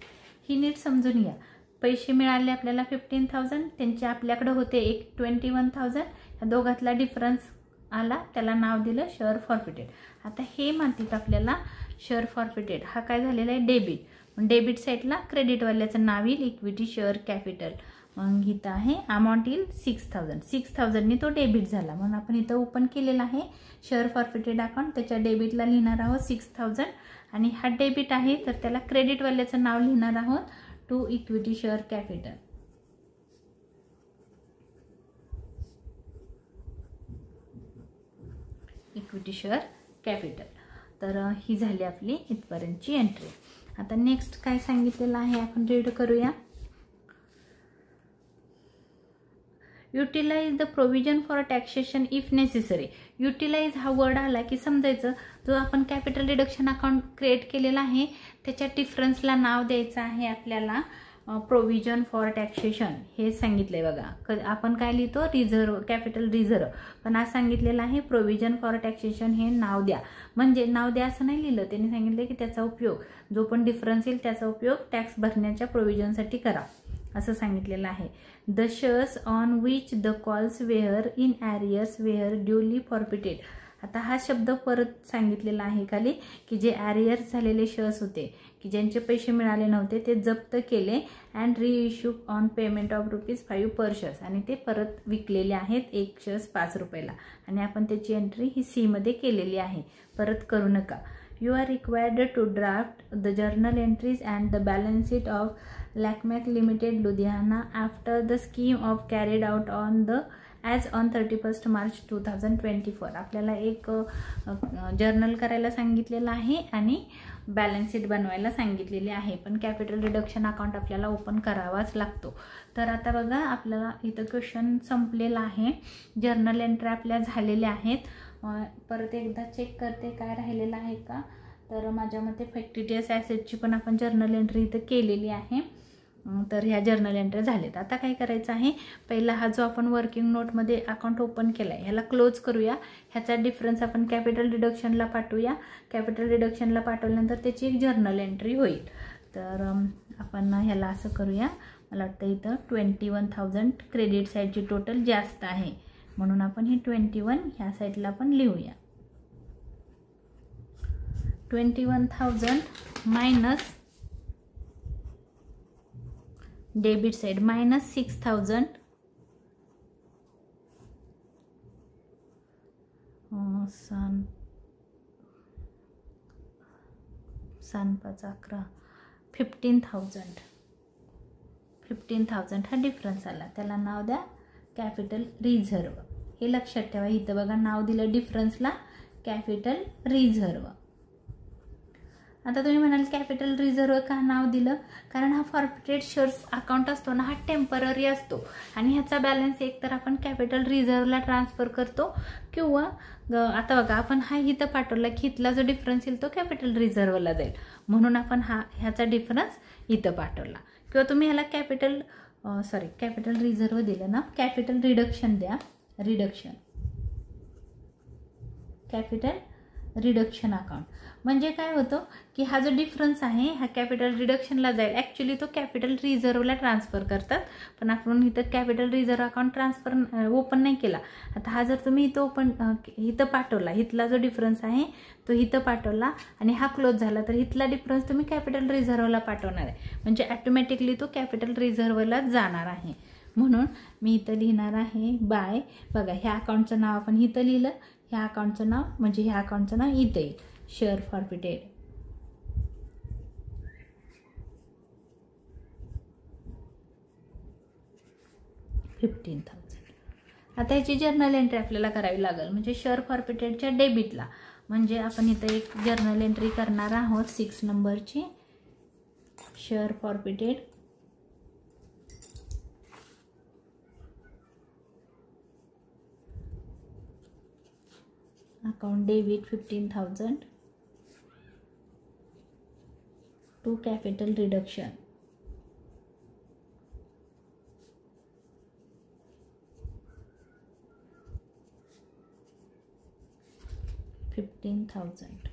ही नीट समजून घ्या. पैसे मिळाले आपल्याला 15,000, त्यांचे आपल्याकडे होते 21,000. या दोघातला डिफरन्स आला, त्याला नाव दिलं शेअर फॉरफिटेड. आता हे माहितीत आपल्याला शेअर फॉरफिटेड हा काय झालेला आहे, डेबिट. मग डेबिट साईडला क्रेडिटवाल्याचं नाव येईल इक्विटी शेअर कॅपिटल. मग इथं आहे अमाऊंट येईल 6,000. 6,000नी तो डेबिट झाला, म्हणून आपण इथं ओपन केलेला आहे शेअर फॉरफिटेड अकाउंट. त्याच्या डेबिटला लिहिणार आहोत 6,000 आणि हा डेबिट आहे तर त्याला क्रेडिटवाल्याचं नाव लिहिणार आहोत to equity share capital. Equity share capital. तर ही झाली आपली इथपर्यंतची एंट्री. आता नेक्स्ट काय सांगितलेलं आहे आपण रीड करूया. Utilise the provision for taxation if necessary. Utilise हा वर्ड आला की समजायचं जो आपण कॅपिटल रिडक्शन अकाउंट क्रिएट केलेला आहे त्याच्या डिफरन्सला नाव द्यायचं आहे आपल्याला प्रोव्हिजन फॉर टॅक्सेशन हे सांगितलंय बघा. आपण काय लिहितो रिझर्व, कॅपिटल रिझर्व, पण आज सांगितलेलं आहे प्रोव्हिजन फॉर टॅक्सेशन हे नाव द्या. म्हणजे नाव द्या असं नाही लिहिलं, त्यांनी सांगितलं की त्याचा उपयोग जो पण डिफरन्स येईल त्याचा उपयोग टॅक्स भरण्याच्या प्रोव्हिजनसाठी करा असं सांगितलेलं आहे. The shares on which the calls were in arrears were duly forfeited. आता हा शब्द परत सांगितलेला आहे खाली की जे ॲरियर्स झालेले शेअर्स होते की ज्यांचे पैसे मिळाले नव्हते ते जप्त केले and reissue on payment of ₹5 per shares, आणि ते परत विकलेले आहेत 1 शेअर्स 5 रुपयाला, आणि आपण त्याची एंट्री ही सी मध्ये केलेली आहे. परत करू नका. You are required to draft the journal entries and the balance sheet of Lakmac limited Ludhiana after the scheme of carried out on the as on 31 March 2024. आपल्याला एक जर्नल करायला सांगितलेलं आहे आणि बॅलन्स शीट बनवायला सांगितलेली आहे, पण कॅपिटल रिडक्शन अकाउंट आपल्याला ओपन करावाच लागतो. तर आता बघा आपल्याला इथं क्वेश्चन संपलेला आहे. जर्नल एंट्री आपल्या झालेल्या आहेत. परत एकदा चेक करते काय राहिलेलं आहे का. तर माझ्या मते फॅक्टिटियस ॲसेटची पण आपण जर्नल एंट्री इथं केलेली आहे. तर ह्या जर्नल एंट्री झालेत. आता काय करायचं आहे, पहिला हा जो आपण वर्किंग नोटमध्ये अकाउंट ओपन केला आहे ह्याला क्लोज करूया. ह्याचा डिफरन्स आपण कॅपिटल रिडक्शनला पाठवूया. कॅपिटल रिडक्शनला पाठवल्यानंतर त्याची एक जर्नल एंट्री होईल. तर आपण ह्याला असं करूया. मला वाटतं इथं 21,000 क्रेडिट साईडची टोटल जास्त आहे म्हणून आपण ही 21 ह्या साईडला पण लिहूया. 21,000 मायनस डेबिट साइड माइनस 6,000 सन 5 11 15,000 हा डिफरन्स आला. त्याला नाव द्या कॅपिटल रिझर्व. हे लक्षात ठेवा. इथं बघा नाव दिलं डिफरन्सला कॅपिटल रिझर्व. आता तुम्ही म्हणाल कॅपिटल रिझर्व का नाव दिलं, कारण हा फॉरफिटेड शेअर्स अकाउंट असतो ना हा टेम्पररी असतो आणि ह्याचा बॅलन्स एकतर आपण कॅपिटल रिझर्वला ट्रान्सफर करतो किंवा आता बघा आपण हा इथं पाठवला की इथला जो डिफरन्स येईल तो कॅपिटल रिझर्वला जाईल म्हणून आपण ह्याचा डिफरन्स इथं पाठवला. किंवा तुम्ही ह्याला कॅपिटल रिझर्व दिलं ना, कॅपिटल रिडक्शन द्या. कॅपिटल रिडक्शन अकाउंट म्हणजे काय होतं की हा जो डिफरन्स आहे हा कॅपिटल रिडक्शनला जाईल. ॲक्च्युली तो कॅपिटल रिझर्वला ट्रान्सफर करतात, पण आपण इथं capital reserve account transfer open नाही केला. आता हा जर तुम्ही इथं पाठवला, इथला जो डिफरन्स आहे तो इथं पाठवला आणि हा क्लोज झाला तर इथला डिफरन्स तुम्ही कॅपिटल रिझर्वला पाठवणार आहे, म्हणजे ॲटोमॅटिकली तो कॅपिटल रिझर्वला जाणार आहे. म्हणून मी इथं लिहिणार आहे बाय. बघा ह्या अकाउंटचं नाव आपण इथं लिहिलं, ह्या अकाउंटचं नाव म्हणजे ह्या अकाउंटचं नाव इथं येईल शेअर फॉरफिटेड. आता याची जर्नल एंट्री आपल्याला करावी लागेल, म्हणजे शेअर फॉरफिटेडच्या डेबिटला. म्हणजे आपण इथं एक जर्नल एंट्री करणार आहोत 6 नंबरची. Share forfeited account debit 15,000 to capital reduction. $15,000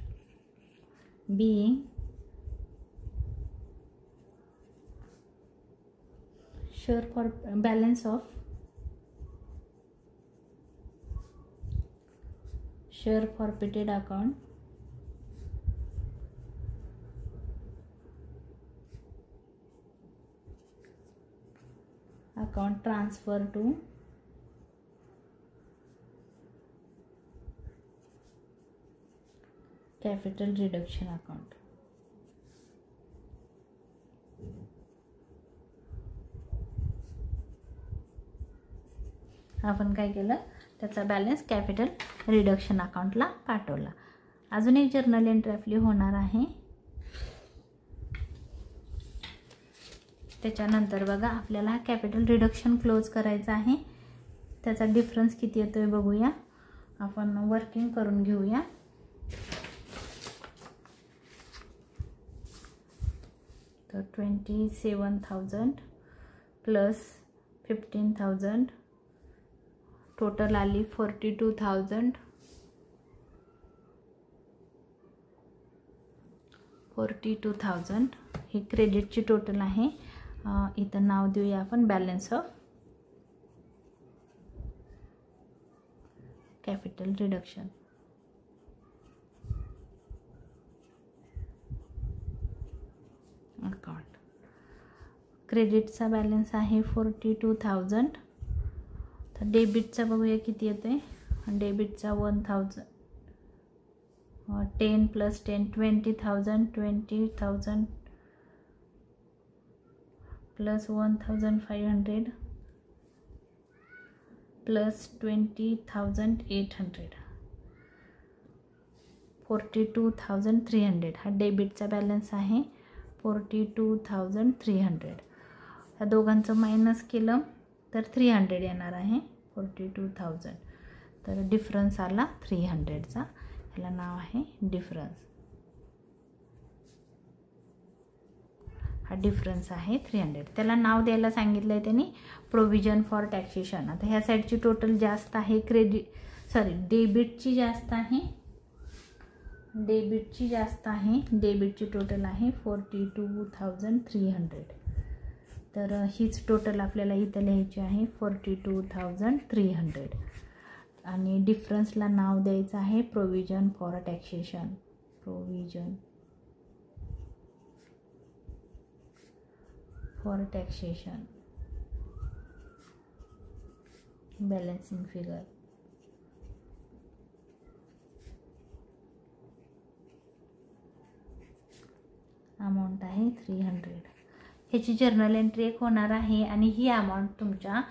being share for balance of share forfeited account transfer to capital reduction account. आपण काय केलं, त्याचा बॅलन्स कॅपिटल रिडक्शन अकाउंटला पाठवला. अजून एक जर्नल एंट्री आपली होणार आहे. त्याच्यानंतर बघा आपल्याला कॅपिटल रिडक्शन क्लोज करायचं आहे. त्याचा डिफरन्स किती येतोय बघूया. आपण वर्किंग करून घेऊया. तर 27,000 प्लस 15,000 टोटल आली 42,000. 42,000 ही क्रेडिटची टोटल आहे. इथं नाव देऊया आपण balance of capital reduction. Account क्रेडिटचा बॅलन्स आहे 42,000. तर डेबिटचा बघूया किती येतोय. डेबिटचा 1,000 10 प्लस 10 20,000 20,000 प्लस 1,500 प्लस 20,800 42,300 हा डेबिटचा बॅलन्स आहे. 42,300 या दोघांचं मायनस केलं तर 300 येणार आहे. 42,000 तर डिफरन्स आला 300चा. ह्याला नाव आहे डिफरन्स. हा डिफरन्स आहे 300. त्याला नाव द्यायला सांगितलं आहे त्यांनी प्रोव्हिजन फॉर टॅक्सेशन. आता ह्या साईडची टोटल जास्त आहे, डेबिटची जास्त आहे. डेबिटची टोटल आहे 42,300. तर हीच टोटल आपल्याला इथं लिहायची आहे 42,300. आणि डिफरन्सला नाव द्यायचं आहे provision for taxation. Provision for taxation balancing figure. Amount आहे 300. ह्याची जर्नल एंट्री एक होणार आहे आणि ही अमाऊंट तुमच्या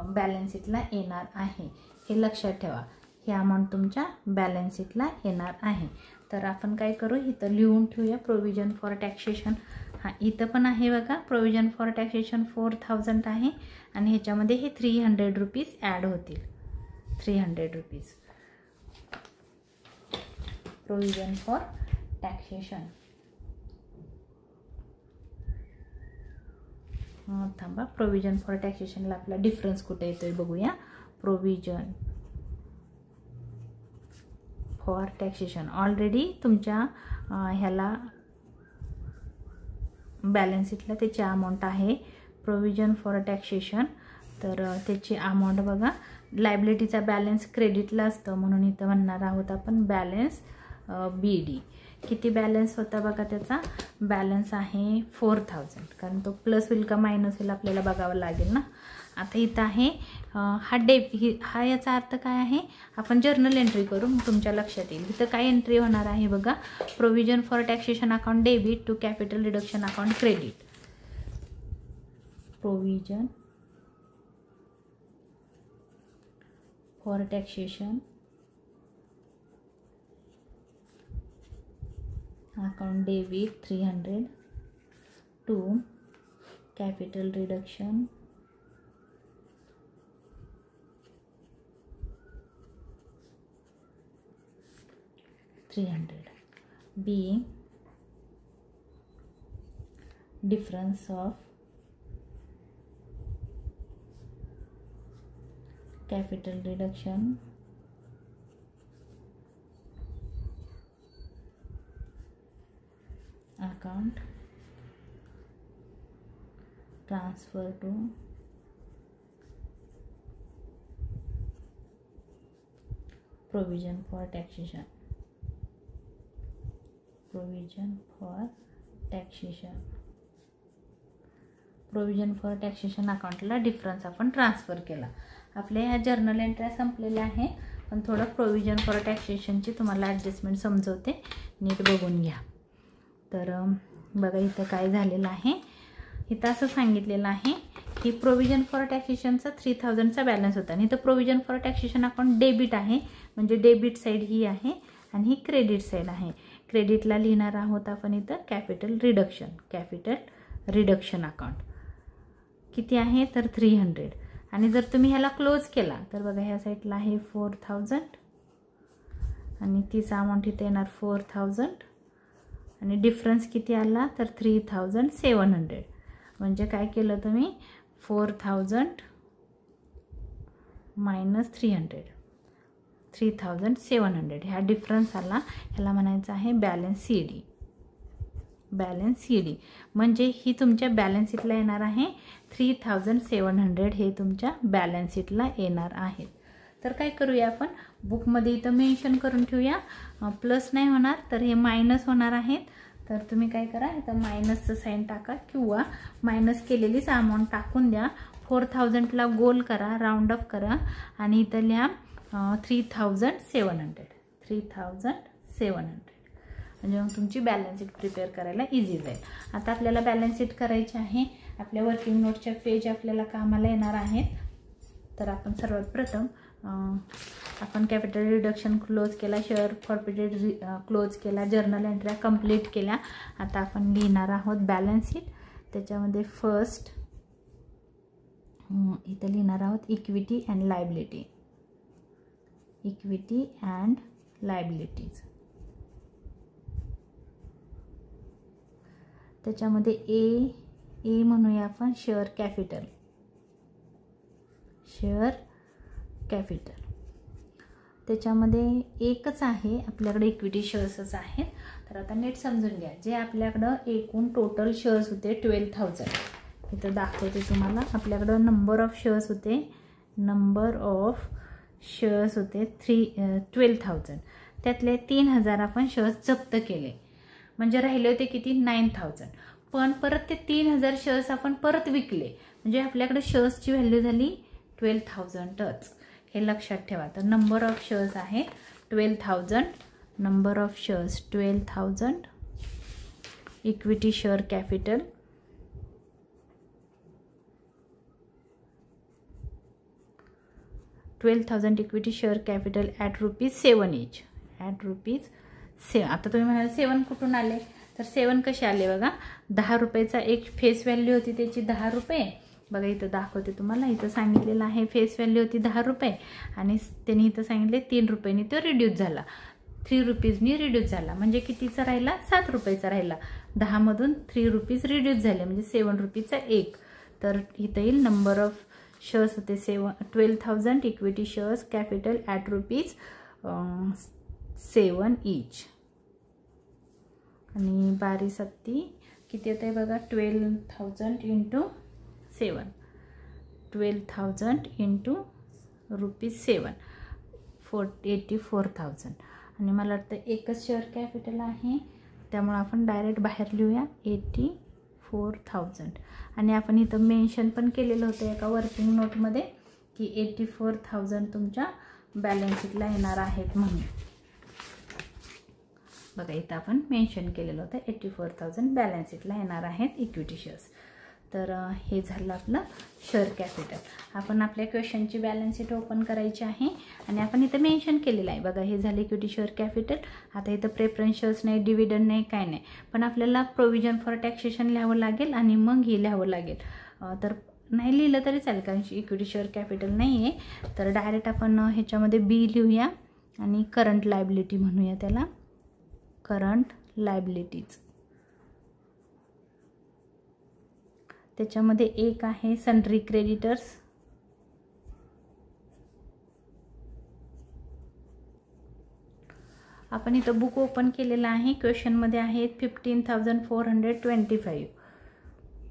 बॅलन्स शीटला येणार आहे. हे लक्षात ठेवा, ही अमाऊंट तुमच्या बॅलन्स शीटला येणार आहे. तर आपण काय करू, इथं लिहून ठेवूया प्रोव्हिजन फॉर टॅक्सेशन. हां, इथं पण आहे बघा प्रोव्हिजन फॉर टॅक्सेशन 4,000 आहे आणि ह्याच्यामध्ये हे 300 रुपीज ॲड होतील. 300 रुपीज प्रोव्हिजन फॉर टॅक्सेशन. थांबा, प्रोव्हिजन फॉर टॅक्सेशनला आपला डिफरन्स कुठे येतोय बघूया. प्रोव्हिजन फॉर टॅक्सेशन ऑलरेडी तुमच्या ह्याला बॅलन्स शीटला त्याची अमाऊंट आहे. प्रोव्हिजन फॉर टॅक्सेशन तर त्याची अमाऊंट बघा, लायबिलिटीचा बॅलन्स क्रेडिटला असतं म्हणून इथं म्हणणार आहोत आपण बॅलन्स BD. किती बॅलन्स होता बघा, त्याचा बॅलन्स आहे 4,000. कारण तो प्लस होईल का मायनस होईल आपल्याला बघावं लागेल ना. आता इथं आहे हा याचा अर्थ काय आहे, आपण जर्नल एंट्री करू तुमच्या लक्षात येईल. इथं काय एंट्री होणार आहे बघा, provision for taxation account debit to capital reduction account credit. Provision for taxation account debit 300 to capital reduction being difference of capital reduction account transfer to provision for taxation. Provision for taxation अकाउंटला difference आपण transfer केला. आपल्या ह्या journal एंट्र्या संपलेल्या आहे, पण थोडं provision for टॅक्सेशनची तुम्हाला ॲडजस्टमेंट समजवते, नीट बघून घ्या. तर बघा इथं काय झालेलं आहे. इथं असं सांगितलेलं आहे की प्रोव्हिजन फॉर टॅक्सेशनचा 3,000चा बॅलन्स होता आणि इथं provision for taxation account debit आहे, म्हणजे डेबिट साईड ही आहे आणि ही क्रेडिट साईड आहे. क्रेडिटला लिहिणार आहोत आपण इथं कॅपिटल रिडक्शन अकाउंट. किती आहे तर 300 आणि जर तुम्ही ह्याला क्लोज केला तर बघा ह्या साईडला आहे 4000 आणि तिचा अमाऊंट इथे येणार 4000 आणि डिफरन्स किती आला तर 3700. म्हणजे काय केलं तुम्ही 4000 मायनस 3700 ह्या डिफरन्स आला. ह्याला म्हणायचं आहे बॅलन्स CD. बॅलन्स CD म्हणजे ही तुमच्या बॅलन्स शीटला येणार आहे 3700 हे तुमच्या बॅलन्स शीटला येणार आहेत. तर काय करूया आपण बुकमध्ये इथं मेन्शन करून ठेवूया. प्लस नाही होणार तर हे मायनस होणार आहेत. तर तुम्ही काय करा इथं मायनसचं साईन टाका किंवा मायनस केलेलीच अमाऊंट टाकून द्या. 4000ला गोल करा, राऊंड ऑफ करा आणि इथं लिहा 3700. म्हणजे मग तुमची बॅलन्स शीट प्रिपेअर करायला इझी जाईल. आता आपल्याला बॅलन्स शीट करायची आहे. आपल्या वर्किंग नोटच्या पेज आपल्याला कामाला येणार आहेत. तर आपण सर्वात प्रथम आपण कॅपिटल रिडक्शन क्लोज केला, शेअर फॉरफिटेड क्लोज केला, जर्नल एंट्र्या कंप्लीट केल्या. आता आपण लिहिणार आहोत बॅलन्स शीट. त्याच्यामध्ये फर्स्ट इथं लिहिणार आहोत equity and liability. Equity and liabilities. त्याच्यामध्ये ए म्हणूया आपण शेअर कॅपिटल. शेअर कॅपिटल त्याच्यामध्ये एकच आहे आपल्याकडे इक्विटी शेअर्सच आहेत. तर आता नीट समजून घ्या. जे आपल्याकडं एकूण टोटल शेअर्स होते 12000 इथं दाखवते तुम्हाला. आपल्याकडं नंबर ऑफ शेअर्स होते 12000. त्यातले 3000 आपण शेअर्स जप्त केले म्हणजे राहिले होते किती 9000. पण परत ते 3000 शेअर्स आपण परत विकले म्हणजे आपल्याकडे शेअर्सची व्हॅल्यू झाली 12000च. हे लक्षात ठेवा. तर नंबर ऑफ शेअर्स आहे 12000. Number of shares 12000. Equity share capital 12000 equity share capital at ₹7 each. At ₹7. आता तुम्ही म्हणाल 7 कुठून आले तर 7 कसे आले बघा. 10 रुपयाचा एक फेस व्हॅल्यू होती त्याची 10 रुपये. बघा इथं दाखवते तुम्हाला. इथं सांगितलेलं आहे फेस व्हॅल्यू होती 10 रुपये आणि त्यांनी इथं सांगितले 3 रुपयांनी तो रिड्यूस झाला. 3 रुपीजनी रिड्यूस झाला म्हणजे कितीचा राहिला 7 रुपयाचा राहिला. 10 मधून 3 रुपीज रिड्यूस झाले म्हणजे 7 रुपीचा एक. तर इथं येईल नंबर ऑफ शेअर्स होते 12000 इक्विटी शेअर्स कॅपिटल ॲट ₹7 इच. आणि 12 सत्ती किती येते बघा 12000 इंटू 7. 12000 इंटू ₹7 84,000. आणि मला वाटतं एकच शेअर कॅपिटल आहे त्यामुळे आपण डायरेक्ट बाहेर लिहूया 84,000. आणि आपण इथं मेन्शन पण केलेलं होतं एका वर्किंग नोटमध्ये की 84,000 तुमच्या बॅलन्स शीटला येणार आहेत म्हणून. बघा इथं आपण मेन्शन केलेलं होतं 84,000 बॅलन्स शीटला येणार आहेत इक्विटी शेअर्स. तर हे झालं आपलं शेअर कॅपिटल. आपण आपल्या क्वेश्चनची बॅलन्स शीट ओपन करायची आहे आणि आपण इथं मेन्शन केलेलं आहे बघा. हे झालं इक्विटी शेअर कॅपिटल. आता इथं प्रेफरन्स शेअर्स नाही, डिव्हिडंड नाही, काय नाही. पण आपल्याला प्रोव्हिजन फॉर टॅक्सेशन लिहावं लागेल आणि मग हे लिहावं लागेल. तर नाही लिहिलं तरी चालेल कारण इक्विटी शेअर कॅपिटल नाही आहे. तर डायरेक्ट आपण ह्याच्यामध्ये बी लिहूया आणि करंट लायबिलिटी म्हणूया त्याला. Current liabilities. त्याच्यामध्ये एक आहे सन्ड्री क्रेडिटर्स. आपण इथं बुक ओपन केलेलं आहे. क्वेश्चनमध्ये आहेत 15,425.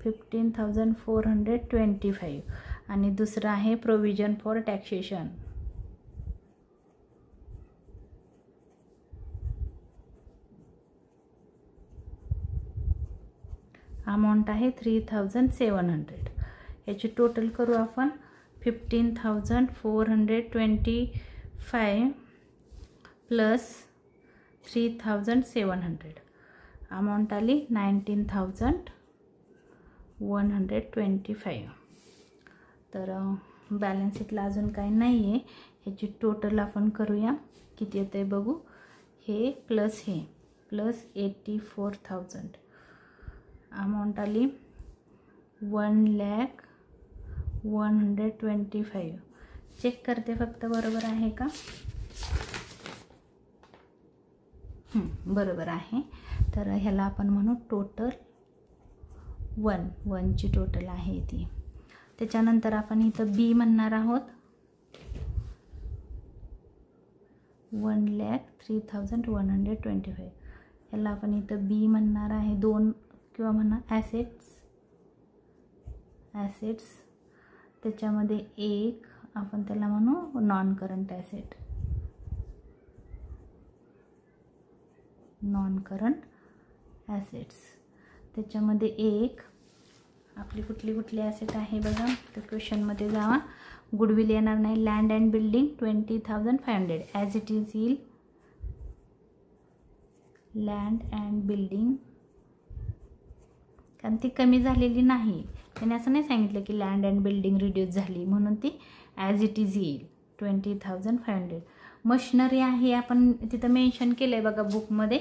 15,425 आणि दुसरं आहे प्रोव्हिजन फॉर टॅक्सेशन. अमाऊंट आहे 3,700. याची टोटल करू आपण 15,425 प्लस 3,700. अमाऊंट आली 19,125. तर बॅलन्स शीटला अजून काही नाही आहे. ह्याची टोटल आपण करूया किती येते बघू. हे प्लस 84,000. अमाऊंट आली 1,01,000. 125. चेक करते फक्त बरोबर आहे का. बरोबर आहे. तर ह्याला आपण म्हणू टोटल 1ची टोटल आहे ती. त्याच्यानंतर आपण इथं बी म्हणणार आहोत 1,03,125. ह्याला आपण इथं बी म्हणणार आहे 2 किंवा म्हणा ॲसेट्स. त्याच्यामध्ये एक आपण त्याला म्हणू नॉन करंट ॲसेट. त्याच्यामध्ये एक आपली कुठली ॲसेट आहे बघा. तर क्वेश्चनमध्ये जावा. गुडविल येणार नाही. Land and building 20,500 as it is येईल. लँड अँड बिल्डिंग कारण ती कमी झालेली नाही. त्याने असं नाही सांगितलं की लँड अँड बिल्डिंग रिड्यूस झाली म्हणून ती ॲज इट इज येईल 20,500. मशिनरी आहे आपण तिथं मेन्शन केलं आहे बघा बुकमध्ये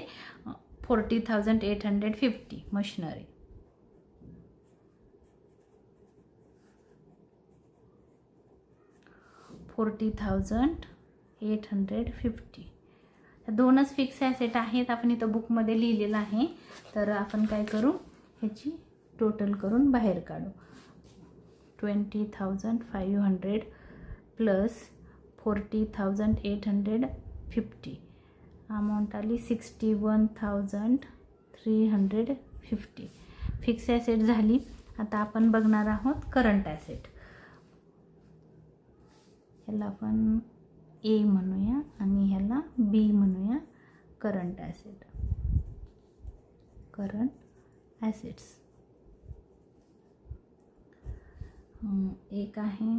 40,850 मशिनरी. $40,850. दोनच फिक्स ॲसेट आहेत. आपण इथं बुकमध्ये लिहिलेलं आहे. तर आपण काय करू ह्याची टोटल करून बाहेर काढू. 20,500 प्लस 40,850 अमाऊंट आली 61,350. फिक्स ॲसेट झाली. आता आपण बघणार आहोत करंट ॲसेट. ह्याला आपण ए म्हणूया आणि ह्याला बी म्हणूया. करंट ॲसेट्स एक आहे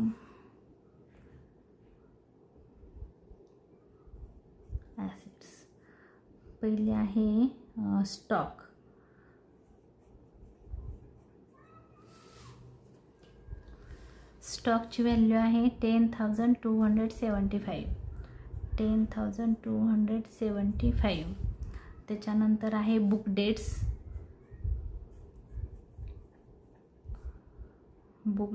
ॲसेट्स. पहिले आहे स्टॉक. स्टॉकची व्हॅल्यू आहे 10,275. 10,275. त्याच्यानंतर आहे बुक डेट्स. बुक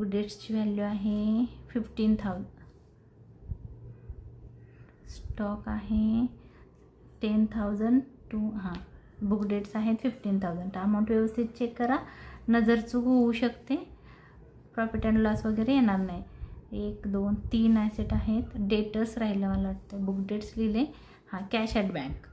डेट्सची व्हॅल्यू आहे 15,000. स्टॉक आहे 10,000 बुक डेट्स आहेत 15,000. अमाऊंट व्यवस्थित चेक करा. नजर चूक होऊ शकते. प्रॉफिट अँड लॉस वगैरे येणार नाही. 1 2 3 ॲसेट आहेत. डेटर्स राहिलं मला वाटतं. बुक डेट्स लिहिले. Cash at bank.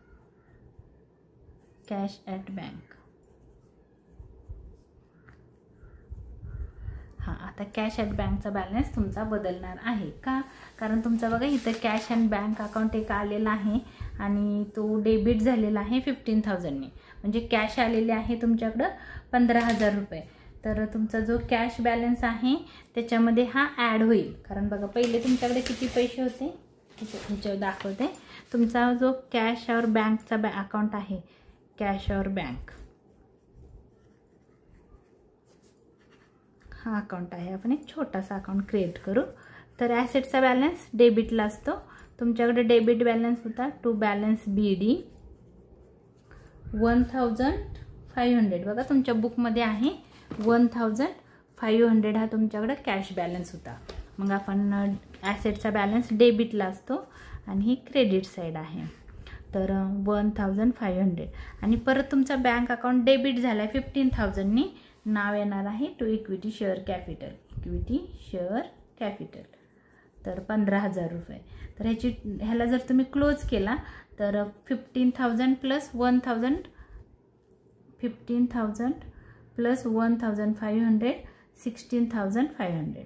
आता कॅश ॲट बँकचा बॅलन्स तुमचा बदलणार आहे का. कारण तुमचा बघा इथं कॅश अँड बँक अकाउंट एक आलेला आहे आणि तो डेबिट झालेला आहे 15,000ने. म्हणजे कॅश आलेले आहे तुमच्याकडं 15,000 रुपये. तर तुमचा जो कॅश बॅलन्स आहे त्याच्यामध्ये हा ॲड होईल. कारण बघा पहिले तुमच्याकडे किती पैसे होते ह्याच्यावर दाखवते. तुमचा जो कॅश और बँकचा अकाउंट आहे कॅश और बँक हा अकाउंट आहे. आपण एक छोटासा अकाउंट क्रिएट करू. तर ॲसेटचा बॅलन्स डेबिटला असतो. तुमच्याकडे डेबिट बॅलन्स होता टू बॅलन्स BD 1,500. बघा तुमच्या बुकमध्ये आहे 1,500 हा तुमच्याकडे कॅश बॅलन्स होता. मग आपण ॲसेटचा बॅलन्स डेबिटला असतो आणि ही क्रेडिट साईड आहे. तर 1,500 आणि परत तुमचा बँक अकाउंट डेबिट झाला आहे 15,000नी. नाव येणार आहे टू इक्विटी शेअर कॅपिटल. तर 15,000 रुपये. तर ह्याला जर तुम्ही क्लोज केला तर 15,000 प्लस 1,000 15,000 प्लस 1,500 16,500.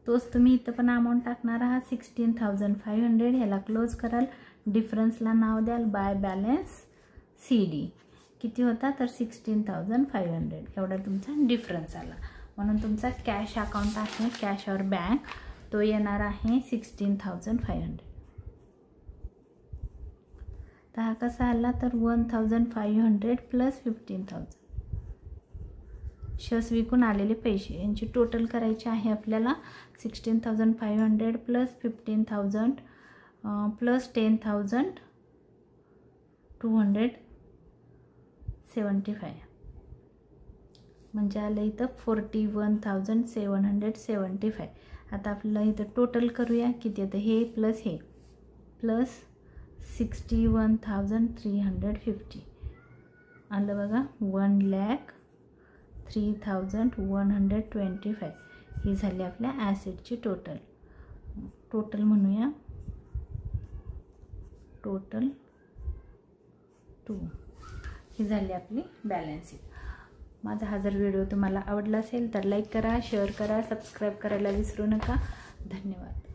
तोच तुम्ही इथं पण अमाऊंट टाकणार आहात 16,500. ह्याला क्लोज कराल. डिफरन्सला नाव द्याल बाय बॅलन्स CD. किती होता तर 16,500. एवढा तुमचा डिफरन्स आला. म्हणून तुमचा कॅश अकाउंट आहे कॅश और बँक तो येणार आहे 16,500. तर हा कसा आला तर 1,500 प्लस 15,000 शेअर्स विकून आलेले पैसे यांची टोटल करायची आहे आपल्याला. 16,500 प्लस 15,000 प्लस 10,275 म्हणजे आलं इथं 41,775. आता आपल्याला इथं टोटल करूया किती येतं, हे प्लस 61,350 आलं बघा. 1,03,125 ही झाली आपल्या ॲसेटची टोटल म्हणूया. टोटल 2 ही झाली आपली बॅलन्स शीट. माझा हा जर व्हिडिओ तुम्हाला आवडला असेल तर लाईक करा, शेअर करा, सबस्क्राईब करायला विसरू नका. धन्यवाद.